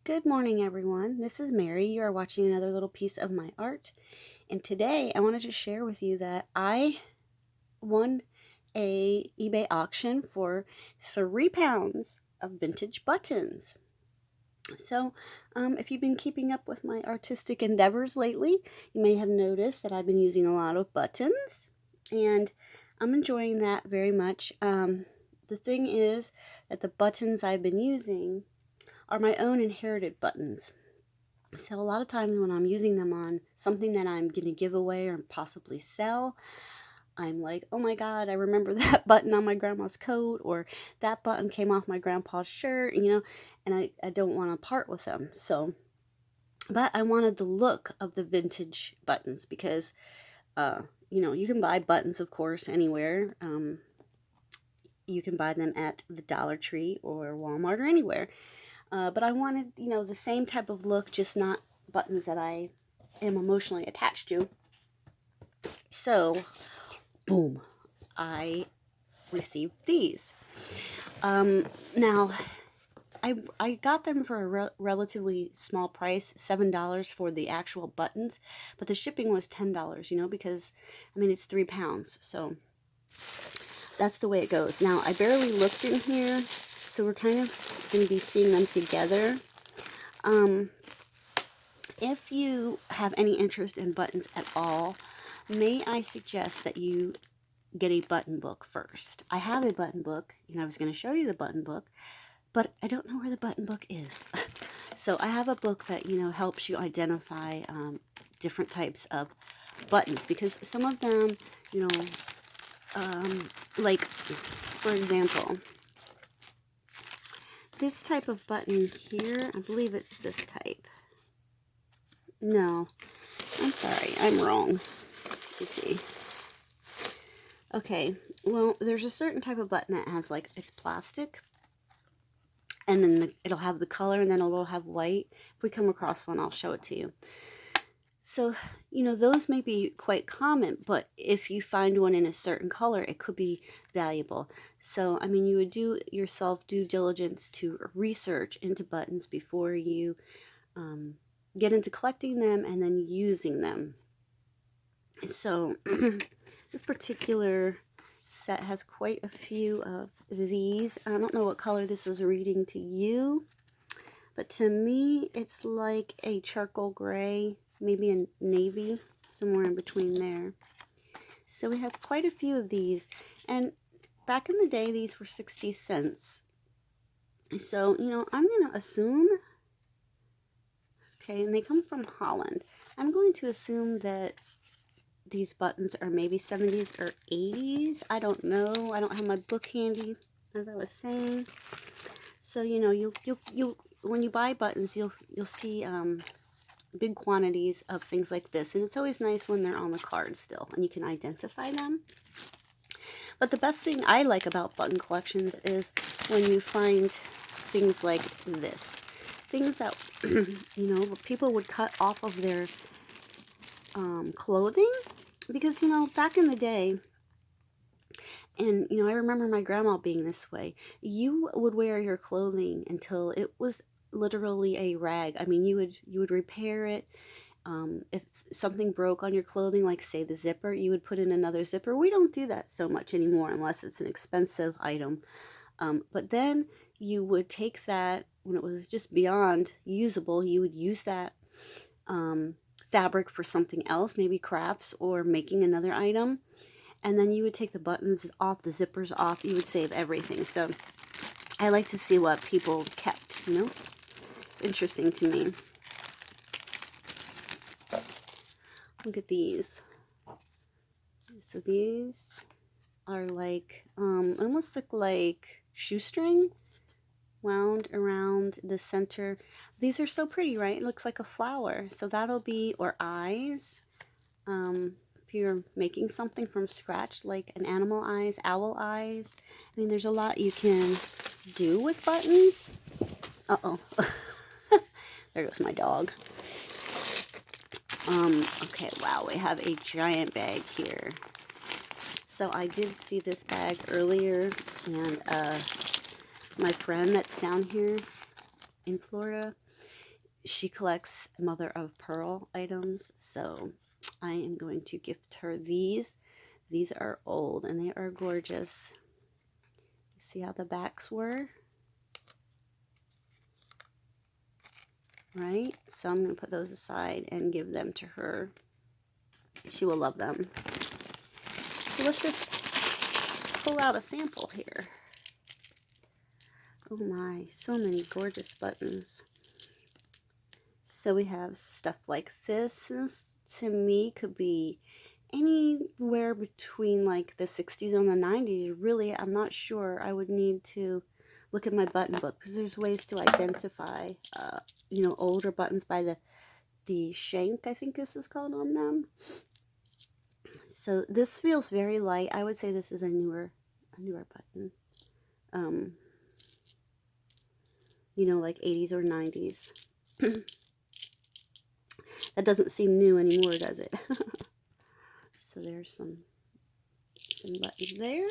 Good morning, everyone. This is Mary. You are watching another little piece of my art. And today I wanted to share with you that I won a eBay auction for 3 pounds of vintage buttons. So, if you've been keeping up with my artistic endeavors lately, you may have noticed that I've been using a lot of buttons, and I'm enjoying that very much. The thing is that the buttons I've been using are my own inherited buttons. So a lot of times when I'm using them on something that I'm going to give away or possibly sell, I'm like, oh my God, I remember that button on my grandma's coat, or that button came off my grandpa's shirt, and I don't want to part with them. So, but I wanted the look of the vintage buttons because, you can buy buttons, of course, anywhere. You can buy them at the Dollar Tree or Walmart or anywhere. But I wanted, the same type of look, just not buttons that I am emotionally attached to. So, boom, I received these. Now, I got them for a relatively small price, $7 for the actual buttons, but the shipping was $10, because, it's 3 pounds, so that's the way it goes. Now, I barely looked in here, so we're kind of going to be seeing them together. If you have any interest in buttons at all, may I suggest that you get a button book first. I have a button book, and I was going to show you the button book, but I don't know where the button book is. So I have a book that, helps you identify different types of buttons, because some of them, like, for example, this type of button here, I believe it's this type. No, I'm sorry, I'm wrong. You see. Okay, well, there's a certain type of button that has, like, it's plastic, and then it'll have the color, and then it'll have white. If we come across one, I'll show it to you. So, those may be quite common, but if you find one in a certain color, it could be valuable. So, you would do yourself due diligence to research into buttons before you get into collecting them and then using them. So this particular set has quite a few of these. I don't know what color this is reading to you, but to me it's like a charcoal gray, maybe a navy, somewhere in between there. So we have quite a few of these, and back in the day these were 60 cents. So, I'm going to assume, okay, and they come from Holland. I'm going to assume that these buttons are maybe 70s or 80s. I don't know. I don't have my book handy, as I was saying. So, you'll when you buy buttons, you'll see big quantities of things like this, and it's always nice when they're on the card still and you can identify them. But the best thing I like about button collections is when you find things like this. Things that, people would cut off of their clothing. Because, back in the day, and, I remember my grandma being this way, you would wear your clothing until it was literally a rag. You would repair it. If something broke on your clothing, like say the zipper, you would put in another zipper. We don't do that so much anymore unless it's an expensive item. But then you would take that, when it was just beyond usable, you would use that fabric for something else, maybe crafts or making another item, and then you would take the buttons off, the zippers off. You would save everything. So I like to see what people kept, It's interesting to me. Look at these. So these are like almost look like shoestring wound around the center. These are so pretty, right? It looks like a flower. So that'll be, or eyes. If you're making something from scratch, like an animal eyes, owl eyes. There's a lot you can do with buttons. Uh-oh. There goes my dog. Okay, wow, we have a giant bag here. So I did see this bag earlier, and my friend that's down here in Florida, she collects mother of pearl items, so I am going to gift her these. These are old and they are gorgeous. See how the backs were? Right? So I'm going to put those aside and give them to her. She will love them. So let's just pull out a sample here. Oh my, so many gorgeous buttons. So we have stuff like this. This to me could be anywhere between like the 60s and the 90s. Really, I'm not sure. I would need to look at my button book because there's ways to identify, you know, older buttons by the shank, I think this is called, on them. So this feels very light. I would say this is a newer button. You know, like 80s or 90s. That doesn't seem new anymore, does it? So there's some buttons there.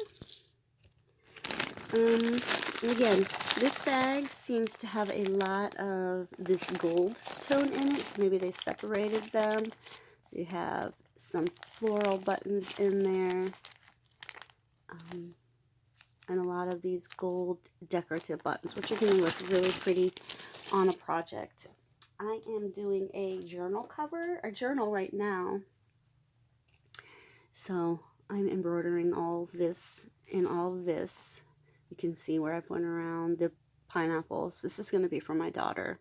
Again, this bag seems to have a lot of this gold tone in it, so maybe they separated them. You have some floral buttons in there, and a lot of these gold decorative buttons, which are going to look really pretty on a project. I am doing a journal cover, a journal right now. So I'm embroidering all of this and all of this. You can see where I've went around the pineapples. This is going to be for my daughter.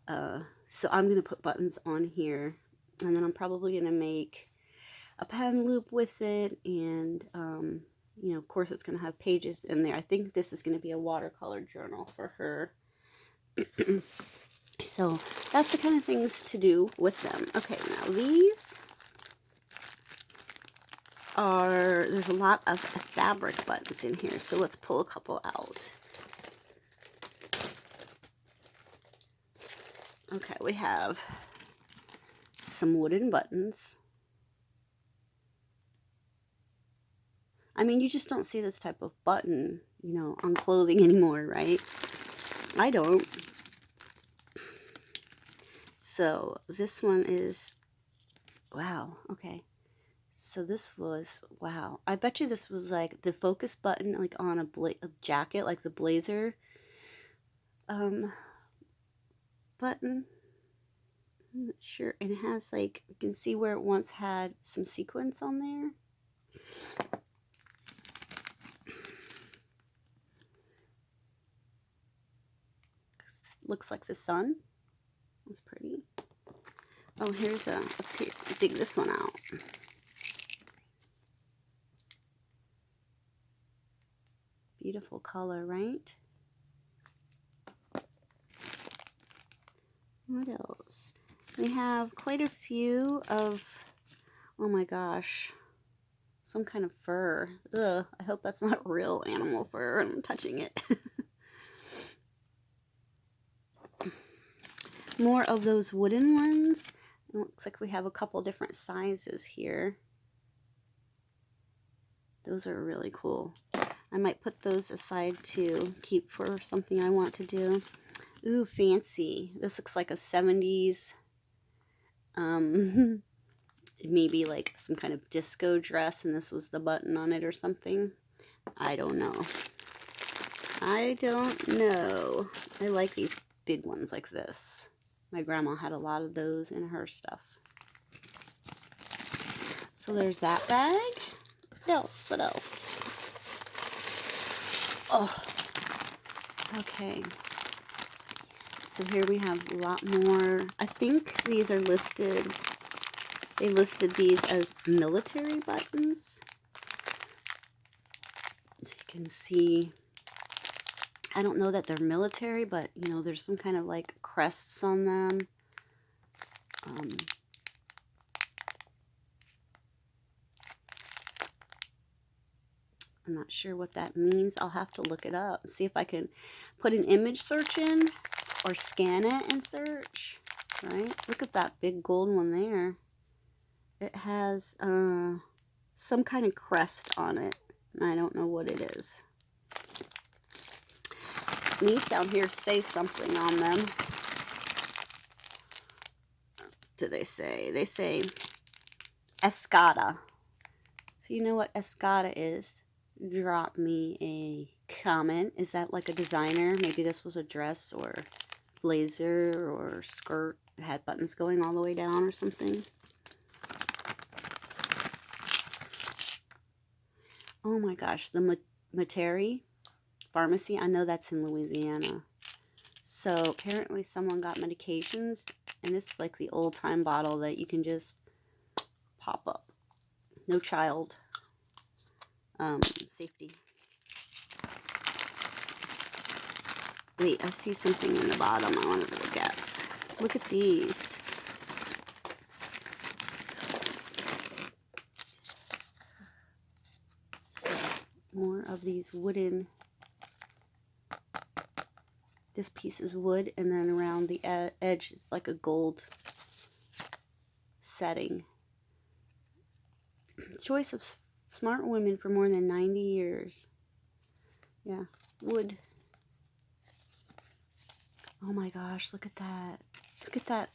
So I'm going to put buttons on here, and then I'm probably going to make a pen loop with it, and you know, of course it's going to have pages in there. I think this is going to be a watercolor journal for her. So that's the kind of things to do with them. Okay, now these are, there's a lot of fabric buttons in here, so let's pull a couple out. Okay, we have some wooden buttons. I mean, you just don't see this type of button, you know, on clothing anymore, right? I don't. So this one is, wow, okay. So this was, wow. I bet you this was like the focus button, like on a jacket, like the blazer button. I'm not sure. And it has like, you can see where it once had some sequins on there. Looks like the sun. That's pretty. Oh, here's a, let's dig this one out. Beautiful color, right? What else? We have quite a few of, oh my gosh, some kind of fur. Ugh, I hope that's not real animal fur. I'm touching it. More of those wooden ones. It looks like we have a couple different sizes here. Those are really cool. I might put those aside to keep for something I want to do. Ooh, fancy. This looks like a 70s, maybe like some kind of disco dress, and this was the button on it or something. I don't know. I don't know. I like these big ones like this. My grandma had a lot of those in her stuff. So there's that bag. What else? What else? Oh, okay. So here we have a lot more. I think these are listed. They listed these as military buttons. So you can see, I don't know that they're military, but you know, there's some kind of like crests on them. I'm not sure what that means. I'll have to look it up and see if I can put an image search in or scan it and search. Right? Look at that big gold one there. It has some kind of crest on it, and I don't know what it is. These down here say something on them. do they say? They say Escada. If you know what Escada is, drop me a comment. Is that like a designer? Maybe this was a dress or blazer or skirt. It had buttons going all the way down or something. Oh my gosh, the Materi Pharmacy. I know that's in Louisiana. So apparently someone got medications, and it's like the old time bottle that you can just pop up. No child safety. Wait, I see something in the bottom I wanted to look at. Look at these. So, more of these wooden. This piece is wood, and then around the edge is like a gold setting. Choice of smart women for more than 90 years. Yeah, wood. Oh my gosh, look at that. Look at that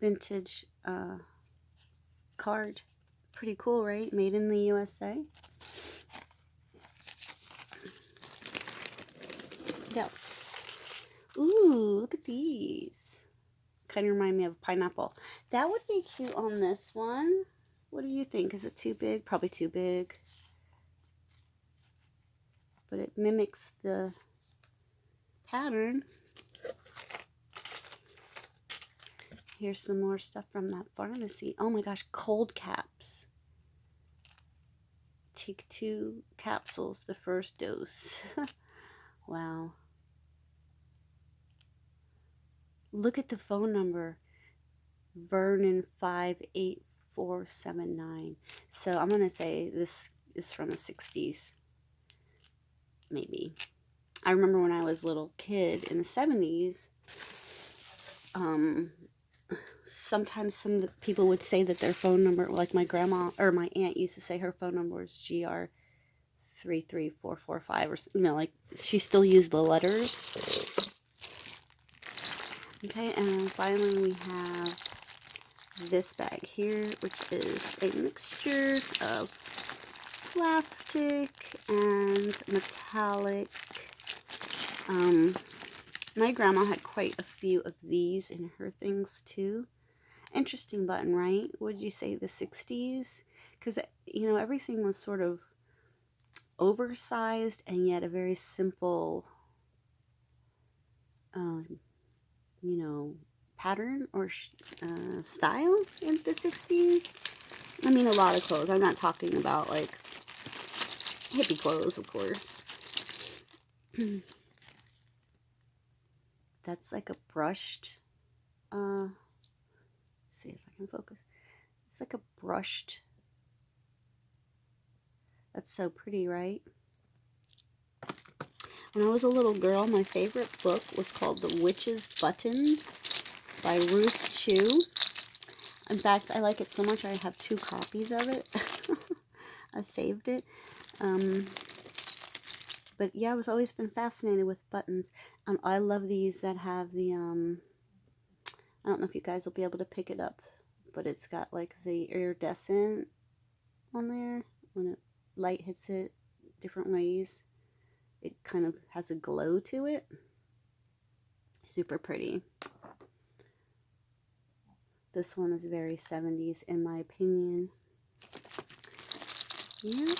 vintage card. Pretty cool, right? Made in the USA. What else? Ooh, look at these. Kind of remind me of pineapple. That would be cute on this one. What do you think? Is it too big? Probably too big. But it mimics the pattern. Here's some more stuff from that pharmacy. Oh my gosh, cold caps. Take 2 capsules, the first dose. Wow. Look at the phone number. Vernon 58479. So I'm going to say this is from the 60s. Maybe. I remember when I was a little kid in the 70s, sometimes some of the people would say that their phone number, like my grandma or my aunt used to say her phone number was GR33445, or you know, like she still used the letters. Okay, and then finally we have this bag here, which is a mixture of plastic and metallic. My grandma had quite a few of these in her things too. Interesting button, right? Would you say the 60s? Because, you know, everything was sort of oversized and yet a very simple, you know, pattern or style in the 60s. I mean, a lot of clothes. I'm not talking about like hippie clothes, of course. That's like a brushed, see if I can focus. It's like a brushed, that's so pretty, right? When I was a little girl, my favorite book was called The Witch's Buttons by Ruth Chou. In fact, I like it so much I have 2 copies of it. I saved it. But yeah, I've always been fascinated with buttons. I love these that have the, I don't know if you guys will be able to pick it up, but it's got like the iridescent on there. When light hits it different ways, it kind of has a glow to it. Super pretty. This one is very 70s in my opinion. Yeah.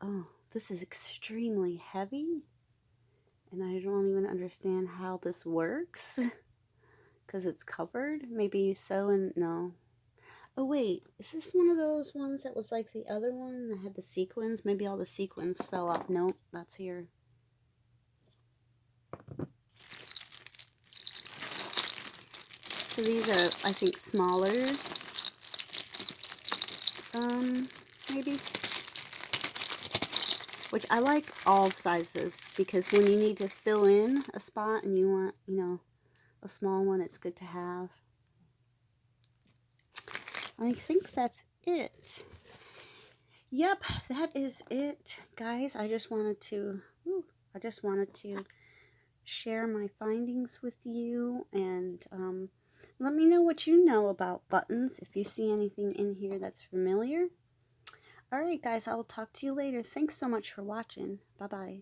Oh, this is extremely heavy. And I don't even understand how this works. Because it's covered. Maybe you sew and no. Oh wait, is this one of those ones that was like the other one that had the sequins? Maybe all the sequins fell off. Nope, that's here. So these are, I think, smaller. Maybe. Which I like all sizes, because when you need to fill in a spot and you want, you know, a small one, it's good to have. I think that's it. Yep, that is it, guys. I just wanted to share my findings with you, and let me know what you know about buttons, if you see anything in here that's familiar. Alright guys, I will talk to you later. Thanks so much for watching. Bye-bye.